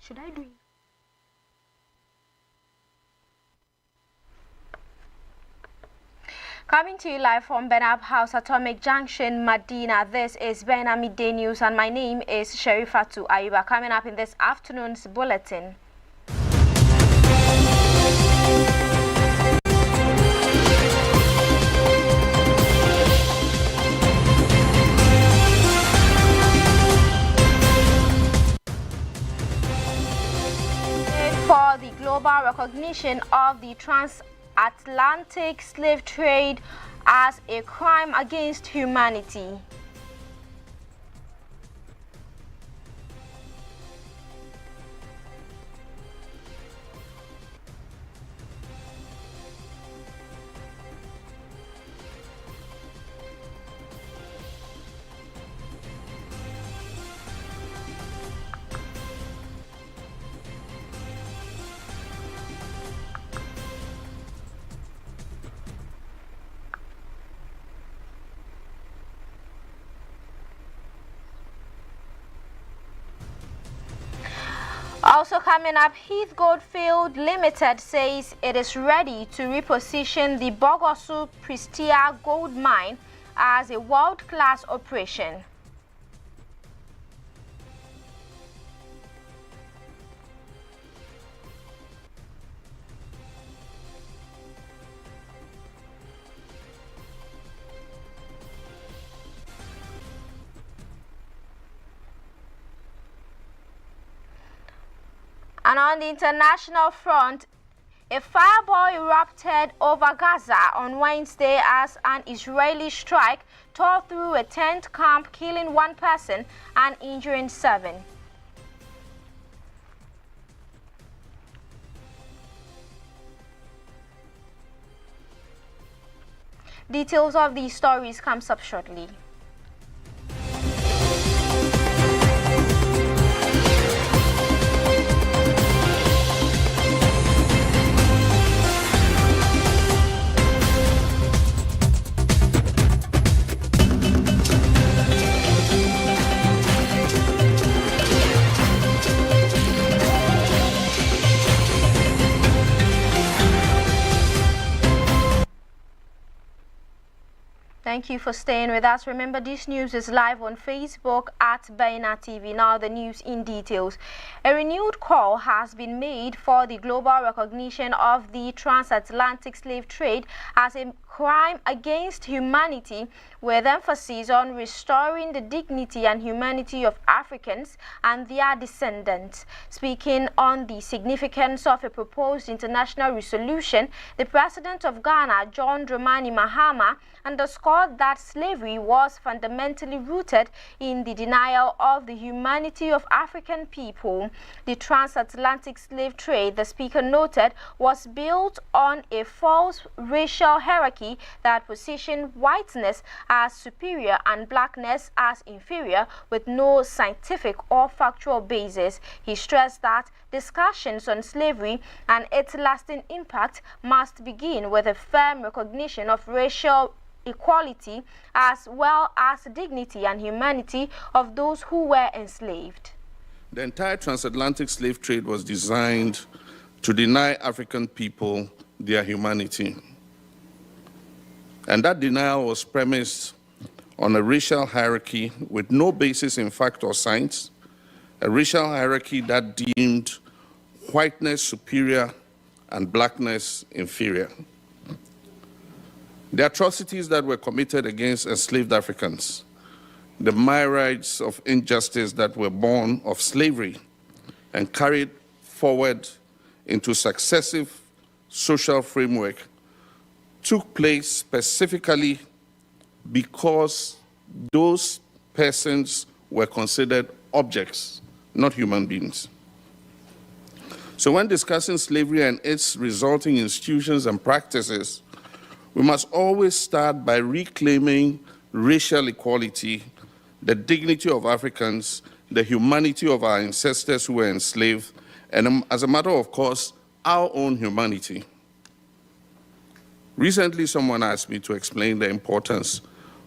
Should I do it? Coming to you live from Benab House, Atomic Junction, Medina. This is Benab Midday News, and my name is Sherifatu Ayuba. Coming up in this afternoon's bulletin. For the global recognition of the transatlantic slave trade as a crime against humanity. Also coming up, Heath Goldfield Limited says it is ready to reposition the Bogosu Prestea gold mine as a world-class operation. And on the international front, a fireball erupted over Gaza on Wednesday as an Israeli strike tore through a tent camp, killing 1 person and injuring 7. Details of these stories comes up shortly. Thank you for staying with us. Remember, this news is live on Facebook at Baina TV. Now the news in details. A renewed call has been made for the global recognition of the transatlantic slave trade as a crime against humanity, with emphasis on restoring the dignity and humanity of Africans and their descendants. Speaking on the significance of a proposed international resolution, the President of Ghana, John Dramani Mahama, underscored that slavery was fundamentally rooted in the denial of the humanity of African people. The transatlantic slave trade, the speaker noted, was built on a false racial hierarchy that positioned whiteness as superior and blackness as inferior, with no scientific or factual basis. He stressed that discussions on slavery and its lasting impact must begin with a firm recognition of racial equality as well as dignity and humanity of those who were enslaved. The entire transatlantic slave trade was designed to deny African people their humanity. And that denial was premised on a racial hierarchy with no basis in fact or science, a racial hierarchy that deemed whiteness superior and blackness inferior. The atrocities that were committed against enslaved Africans, the myriads of injustice that were born of slavery and carried forward into successive social framework, took place specifically because those persons were considered objects, not human beings. So when discussing slavery and its resulting institutions and practices, we must always start by reclaiming racial equality, the dignity of Africans, the humanity of our ancestors who were enslaved, and as a matter of course, our own humanity. Recently, someone asked me to explain the importance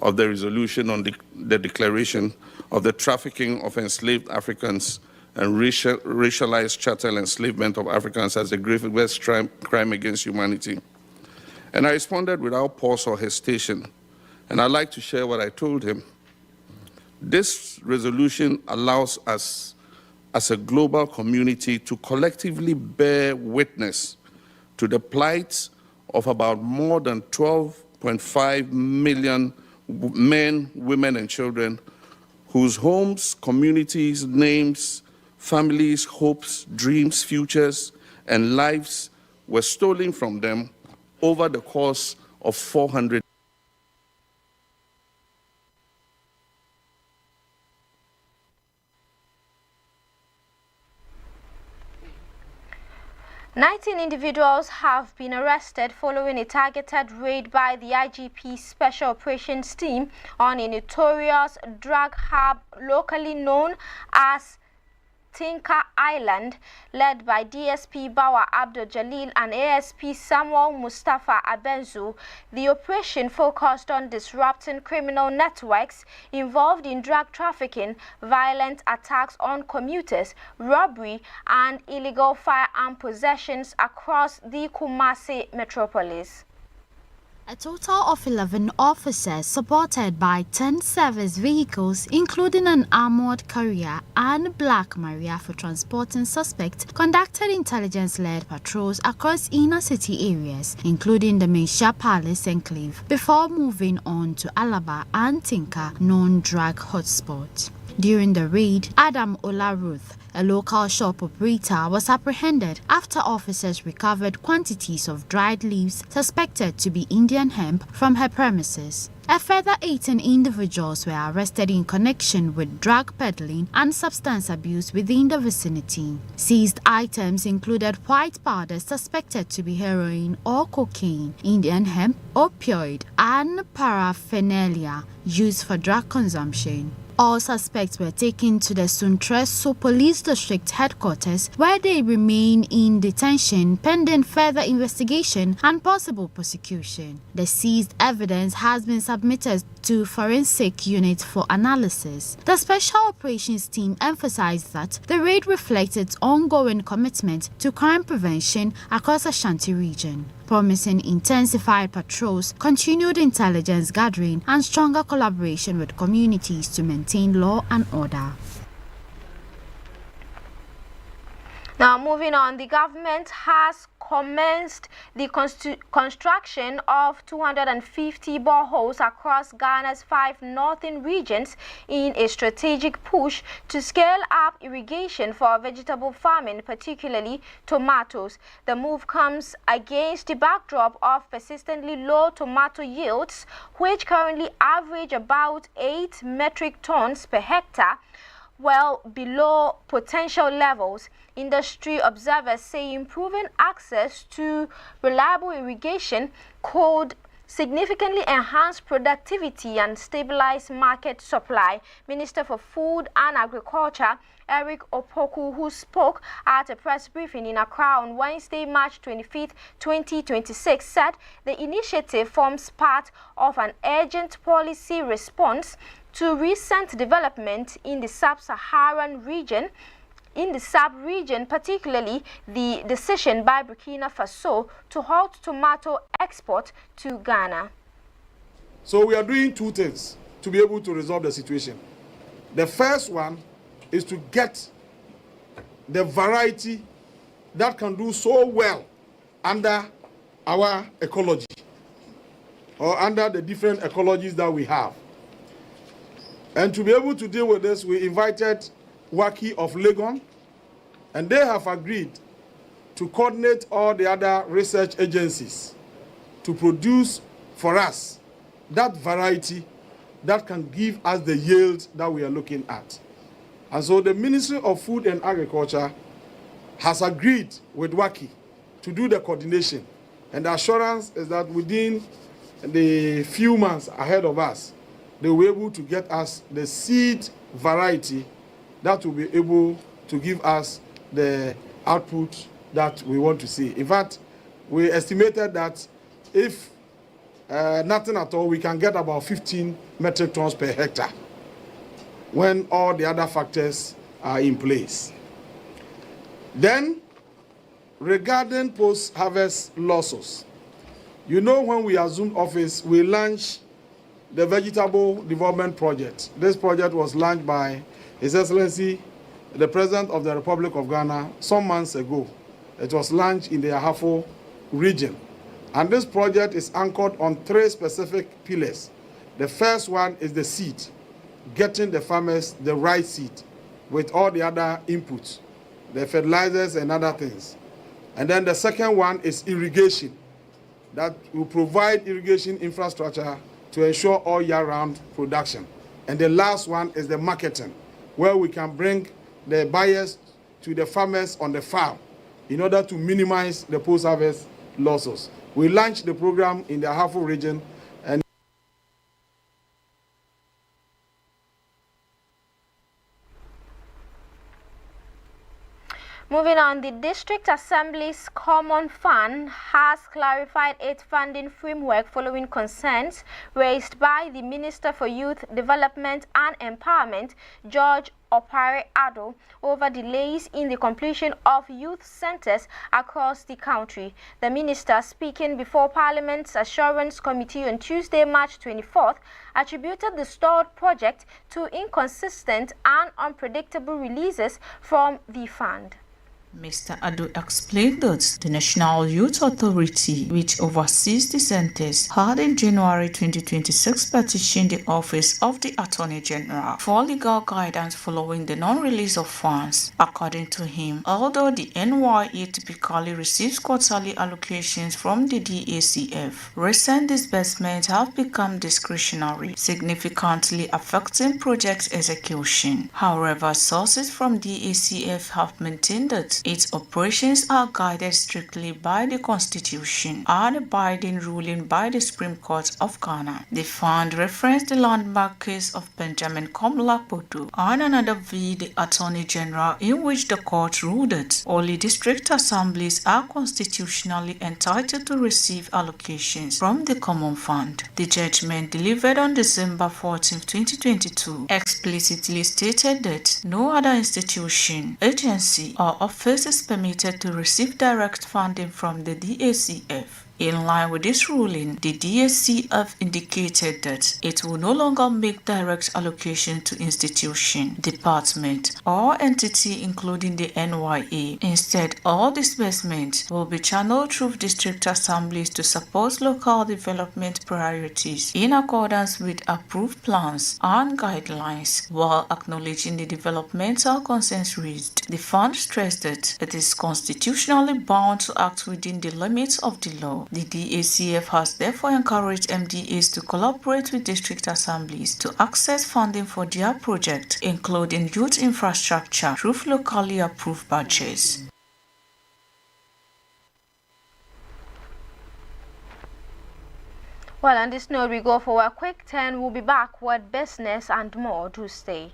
of the resolution on the declaration of the trafficking of enslaved Africans and racialized chattel enslavement of Africans as the gravest crime against humanity. And I responded without pause or hesitation. And I'd like to share what I told him. This resolution allows us as a global community to collectively bear witness to the plight of about more than 12.5 million men, women, and children whose homes, communities, names, families, hopes, dreams, futures, and lives were stolen from them over the course of 400 19 individuals have been arrested following a targeted raid by the IGP Special Operations Team on a notorious drug hub locally known as Tinka Island, led by DSP Bawa Abdul Jalil and ASP Samuel Mustafa Abenzu. The operation focused on disrupting criminal networks involved in drug trafficking, violent attacks on commuters, robbery, and illegal firearm possessions across the Kumasi metropolis. A total of 11 officers supported by 10 service vehicles, including an armored carrier and Black Maria for transporting suspects, conducted intelligence-led patrols across inner city areas, including the Misha Palace enclave, before moving on to Alaba and Tinka, known drug hotspots. During the raid, Adam Olaruth, a local shop operator, was apprehended after officers recovered quantities of dried leaves suspected to be Indian hemp from her premises. A further 18 individuals were arrested in connection with drug peddling and substance abuse within the vicinity. Seized items included white powder suspected to be heroin or cocaine, Indian hemp, opioid, and paraphernalia used for drug consumption. All suspects were taken to the Suntreso Police District headquarters, where they remain in detention pending further investigation and possible prosecution. The seized evidence has been submitted to forensic unit for analysis. The Special Operations Team emphasized that the raid reflects its ongoing commitment to crime prevention across Ashanti region, promising intensified patrols, continued intelligence gathering, and stronger collaboration with communities to maintain law and order. Now, moving on, the government has commenced the construction of 250 boreholes across Ghana's 5 northern regions in a strategic push to scale up irrigation for vegetable farming, particularly tomatoes. The move comes against the backdrop of persistently low tomato yields, which currently average about 8 metric tons per hectare, well below potential levels. Industry observers say improving access to reliable irrigation could significantly enhance productivity and stabilize market supply. Minister for Food and Agriculture Eric Opoku, who spoke at a press briefing in Accra on Wednesday, March 25, 2026, said the initiative forms part of an urgent policy response to recent development in the sub-Saharan region, particularly the decision by Burkina Faso to halt tomato export to Ghana. So we are doing two things to be able to resolve the situation. The first one is to get the variety that can do so well under our ecology or under the different ecologies that we have. And to be able to deal with this, we invited WACI of Legon, and they have agreed to coordinate all the other research agencies to produce for us that variety that can give us the yield that we are looking at. And so the Ministry of Food and Agriculture has agreed with WACI to do the coordination. And the assurance is that within the few months ahead of us, they will be able to get us the seed variety that will be able to give us the output that we want to see. In fact, we estimated that if nothing at all, we can get about 15 metric tons per hectare when all the other factors are in place. Then, regarding post-harvest losses, you know, when we assumed office, we launched the Vegetable Development Project. This project was launched by His Excellency, the President of the Republic of Ghana, some months ago. It was launched in the Ahafo region. And this project is anchored on 3 specific pillars. The first one is the seed, getting the farmers the right seed with all the other inputs, the fertilizers and other things. And then the second one is irrigation, that will provide irrigation infrastructure to ensure all year-round production. And the last one is the marketing, where we can bring the buyers to the farmers on the farm in order to minimize the post-harvest losses. We launched the program in the Ahafo region, and moving on, the District Assembly's Common Fund has clarified its funding framework following concerns raised by the Minister for Youth Development and Empowerment, George Opare Ado, over delays in the completion of youth centers across the country. The minister, speaking before Parliament's Assurance Committee on Tuesday, March 24th, attributed the stalled project to inconsistent and unpredictable releases from the fund. Mr. Ado explained that the National Youth Authority, which oversees the centers, had in January 2026 petitioned the Office of the Attorney General for legal guidance following the non-release of funds. According to him, although the NYE typically receives quarterly allocations from the DACF, recent disbursements have become discretionary, significantly affecting project execution. However, sources from DACF have maintained that its operations are guided strictly by the Constitution and a binding ruling by the Supreme Court of Ghana. The fund referenced the landmark case of Benjamin Komla Poto and another v. the Attorney General, in which the court ruled that only district assemblies are constitutionally entitled to receive allocations from the Common Fund. The judgment, delivered on December 14, 2022, explicitly stated that no other institution, agency, or office is permitted to receive direct funding from the DACF. In line with this ruling, the DACF indicated that it will no longer make direct allocation to institution, department, or entity including the NYA. Instead, all disbursements will be channeled through district assemblies to support local development priorities in accordance with approved plans and guidelines, while acknowledging the developmental concerns raised. The fund stressed that it is constitutionally bound to act within the limits of the law. The DACF has therefore encouraged MDAs to collaborate with district assemblies to access funding for their project, including youth infrastructure, through locally approved budgets. Well, on this note, we go for a quick turn. We'll be back with business and more. Do stay.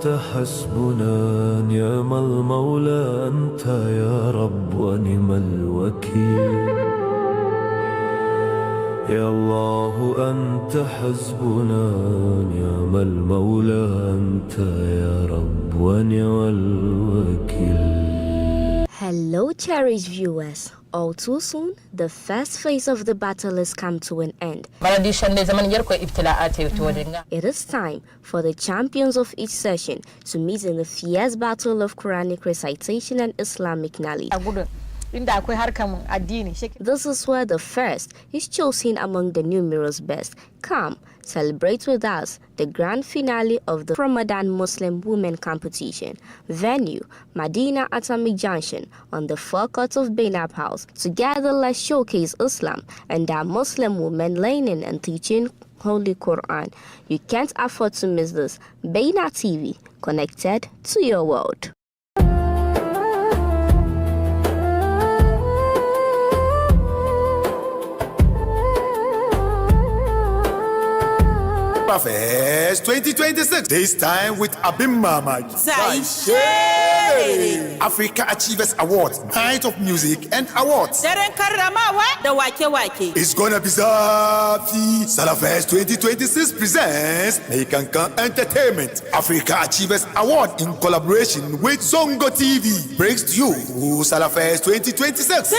أنت حسبنا نعم المولى أنت يا رب ونعم الوكيل يا الله أنت حسبنا نعم المولى أنت يا رب ونعم الوكيل. Hello cherished viewers. All too soon, the first phase of the battle has come to an end. It is time for the champions of each session to meet in the fierce battle of Quranic recitation and Islamic knowledge. This is where the first is chosen among the numerous best. Come, celebrate with us the grand finale of the Ramadan Muslim Women Competition. Venue, Medina Atomic Junction on the forecourt of Bainab House. Together, let's showcase Islam and our Muslim women learning and teaching Holy Quran. You can't afford to miss this. Baina TV, connected to your world. Salafest 2026. This time with Abim Mamad. Africa Achievers Awards, Night of Music and Awards. It's gonna be Zafi. Salafest 2026 presents Mekankan Entertainment Africa Achievers Award in collaboration with Zongo TV. Brings to you Salafest 2026.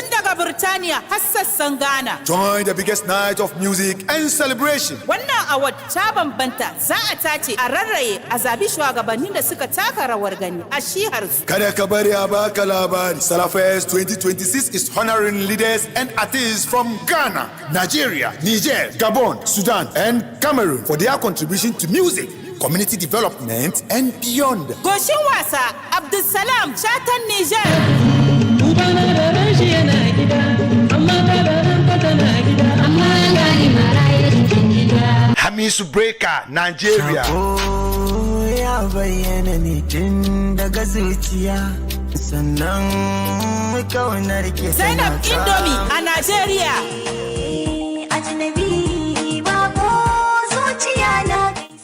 Join the biggest night of music and celebration. Wannan award ta bambanta za a tace a rarraye a zabi shugabannin da suka taka rawar gani a shihar su. Kada ka bari a baka labari. Salafest 2026 is honoring leaders and artists from Ghana, Nigeria, Niger, Gabon, Sudan, and Cameroon for their contribution to music, community development, and beyond. Goshin wasa Abdulsalam Shatan Niger. Hamisu Breaker, Nigeria. Ya bayyana ne tun daga zuciya sannan kaunar ke Zainab Indomie a Nigeria.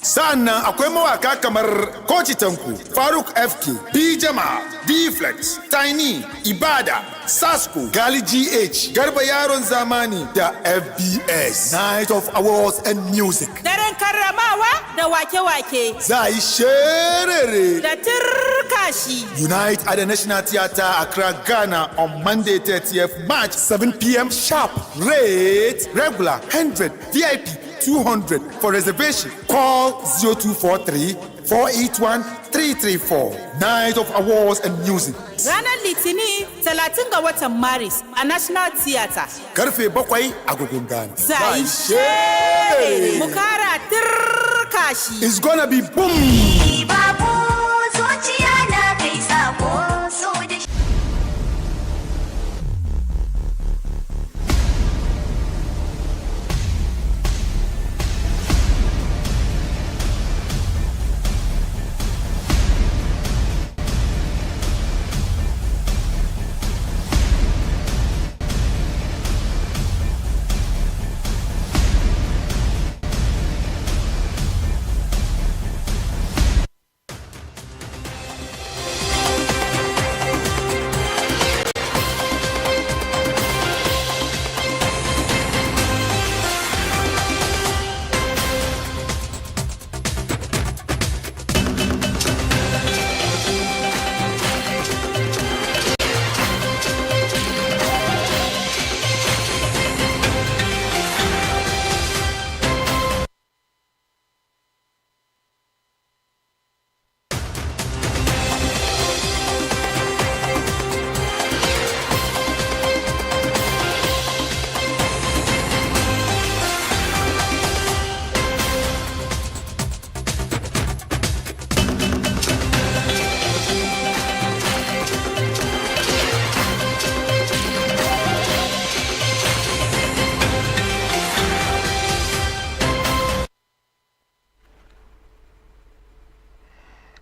Sannan akwai mawaka kamar Kochi Tanku, Faruk FK, Bijama, D-Flex, Tiny, Ibada, Sasko, Gali GH, Garba Yaron Zamani da FBS. Night of Awards and Music. Daren karramawa da wake-wake. Za yi sherere da turkashi. Unite at the National Theatre, Accra, Ghana on Monday 30th March, 7 p.m. sharp. Rate regular 100, VIP 200. For reservation, call 0243 481 334. Night of Awards and Music. Ranar Litini 30 ga watan Maris a National Theatre. Karfe 7 agogon Ghana. Zai shere. Mukara turkashi. It's gonna be boom.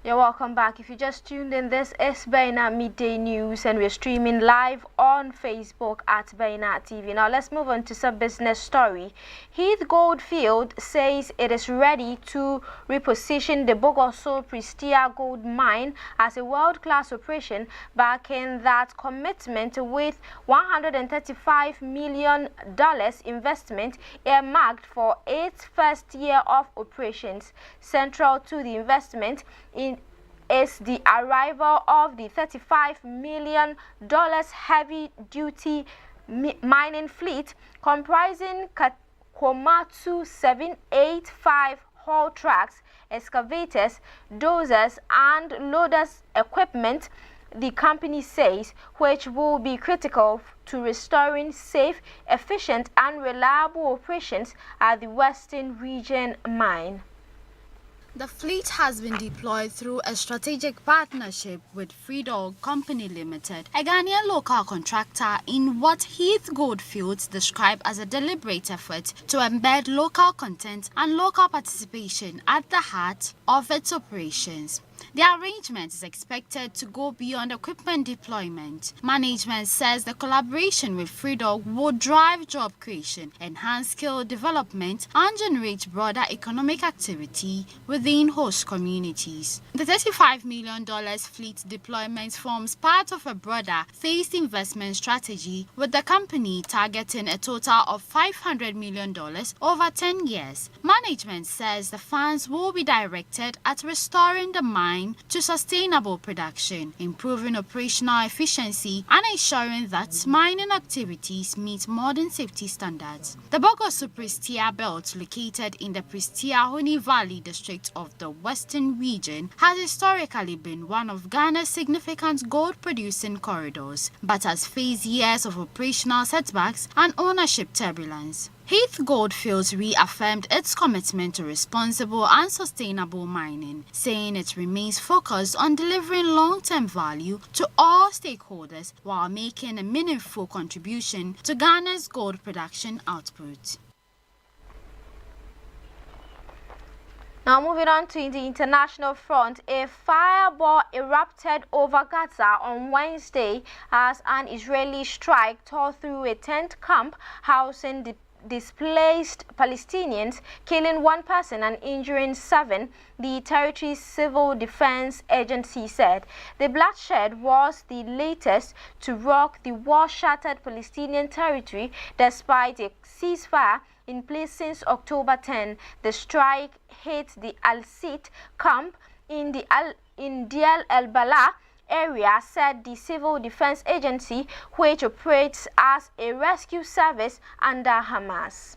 You're welcome back. If you just tuned in, this is Baina Midday News and we're streaming live on Facebook at Baina TV. Now let's move on to some business story. Heath Goldfield says it is ready to reposition the Bogoso Prestea Gold Mine as a world-class operation, backing that commitment with $135 million investment earmarked for its first year of operations. Central to the investment is the arrival of the $35 million heavy-duty mining fleet comprising Komatsu 785 haul trucks, excavators, dozers, and loaders equipment, the company says, which will be critical to restoring safe, efficient, and reliable operations at the Western Region mine. The fleet has been deployed through a strategic partnership with Freedog Company Limited, a Ghanaian local contractor, in what Heath Goldfield described as a deliberate effort to embed local content and local participation at the heart of its operations. The arrangement is expected to go beyond equipment deployment. Management says the collaboration with Freedog will drive job creation, enhance skill development, and generate broader economic activity within host communities. The $35 million fleet deployment forms part of a broader phased investment strategy, with the company targeting a total of $500 million over 10 years. Management says the funds will be directed at restoring the mine to sustainable production, improving operational efficiency, and ensuring that mining activities meet modern safety standards. The Bogoso-Prestea Belt, located in the Prestea-Huni Valley district of the Western region, has historically been one of Ghana's significant gold-producing corridors, but has faced years of operational setbacks and ownership turbulence. Heath Goldfields reaffirmed its commitment to responsible and sustainable mining, saying it remains focused on delivering long-term value to all stakeholders while making a meaningful contribution to Ghana's gold production output. Now moving on to the international front, a fireball erupted over Gaza on Wednesday as an Israeli strike tore through a tent camp housing the displaced Palestinians, killing 1 person and injuring 7, the territory's civil defense agency said. The bloodshed was the latest to rock the war-shattered Palestinian territory despite a ceasefire in place since October 10. The strike hit the Al-Sit camp in Deir el-Balah area, said the civil defense agency, which operates as a rescue service under Hamas.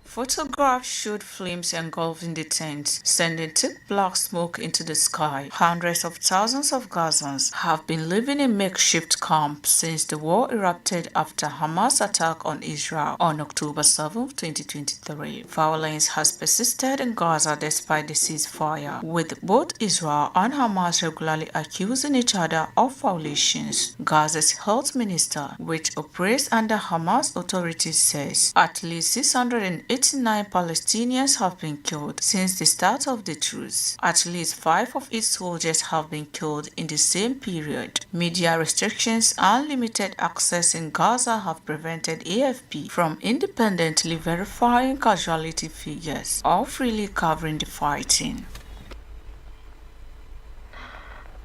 Photographs showed flames engulfing the tent, sending thick black smoke into the sky. Hundreds of thousands of Gazans have been living in makeshift camps since the war erupted after Hamas attack on Israel on October 7, 2023. Violence has persisted in Gaza despite the ceasefire, with both Israel and Hamas regularly accusing each other of violations. Gaza's health minister, which operates under Hamas authorities, says at least 689 Palestinians have been killed since the start of the truce. At least 5 of its soldiers have been killed in the same period. Media restrictions and limited access in Gaza have prevented AFP from independently verifying casualty figures or freely covering the fighting.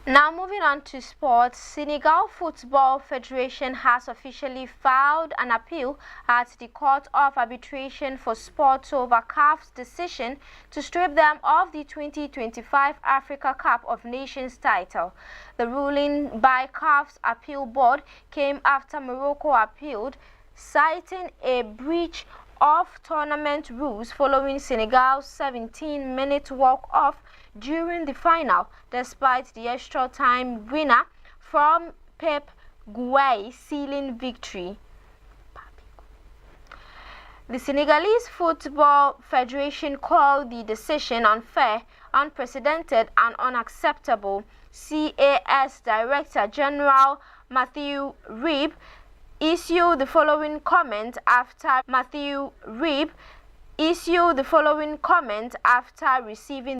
Now moving on to sports, Senegal Football Federation has officially filed an appeal at the Court of Arbitration for Sports over CAF's decision to strip them of the 2025 Africa Cup of Nations title. The ruling by CAF's appeal board came after Morocco appealed, citing a breach of tournament rules following Senegal's 17-minute walk-off during the final, despite the extra-time winner from Pep Gueye sealing victory. The Senegalese Football Federation called the decision unfair, unprecedented, and unacceptable. CAS Director General Mathieu Rib issued the following comment after receiving